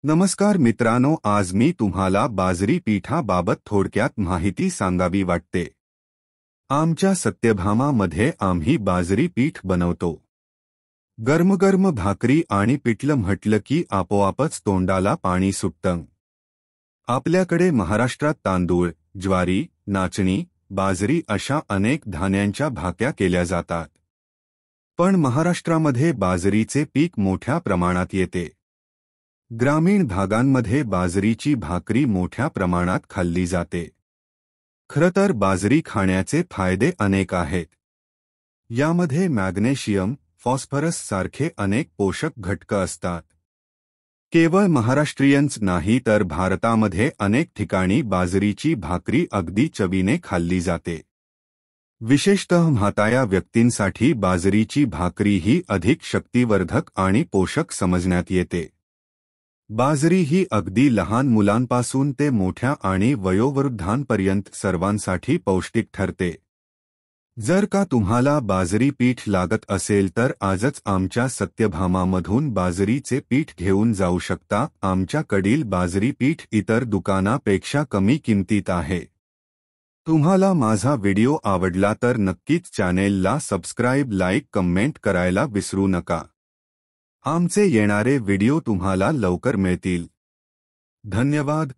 नमस्कार मित्रांनो, आज मी तुम्हाला बाजरी पिठाबाबत थोडक्यात माहिती सांगावी वाटते। आमच्या सत्यभामामध्ये आम्ही बाजरी पीठ बनवतो। गरम भाकरी आणि पिठलं म्हटलं की आपोआपच तोंडाला पाणी सुटतं। आपल्याकडे महाराष्ट्रात तांदूळ, ज्वारी, नाचणी, बाजरी अशा अनेक धान्यांच्या भाकऱ्या केल्या जातात। पण महाराष्ट्रामध्ये बाजरीचे पीक मोठ्या प्रमाणात येते। ग्रामीण भागांमध्ये बाजरीची भाकरी मोठ्या प्रमाणात खाल्ली जाते। खरं तर बाजरी खाण्याचे फायदे अनेक आहेत। यामध्ये मॅग्नेशियम, फॉस्फरस सारखे अनेक पोषक घटक असतात। केवळ महाराष्ट्रीयनच नाही तर भारतामध्ये अनेक ठिकाणी बाजरीची भाकरी अगदी चवीने खाल्ली जाते। विशेषतः म्हाताऱ्या व्यक्तींसाठी बाजरीची भाकरी ही अधिक शक्तिवर्धक आणि पोषक समजण्यात येते। बाजरी ही अगदी लहान मुलांपासून ते मोठ्या आणि वयोवृद्धांपर्यंत सर्वांसाठी पौष्टिक ठरते। जर का तुम्हाला बाजरी पीठ लागत असेल तर आजच आमच्या सत्यभामामधून बाजरीचे पीठ घेऊन जाऊ शकता। आमच्याकडील बाजरी पीठ इतर दुकानापेक्षा कमी किमतीत आहे। तुम्हाला माझा व्हिडिओ आवडला तर नक्कीच चॅनेलला सबस्क्राइब, लाईक, कमेंट करायला विसरू नका। आमचे येणारे व्हिडिओ तुम्हाला लवकर मिळतील। धन्यवाद।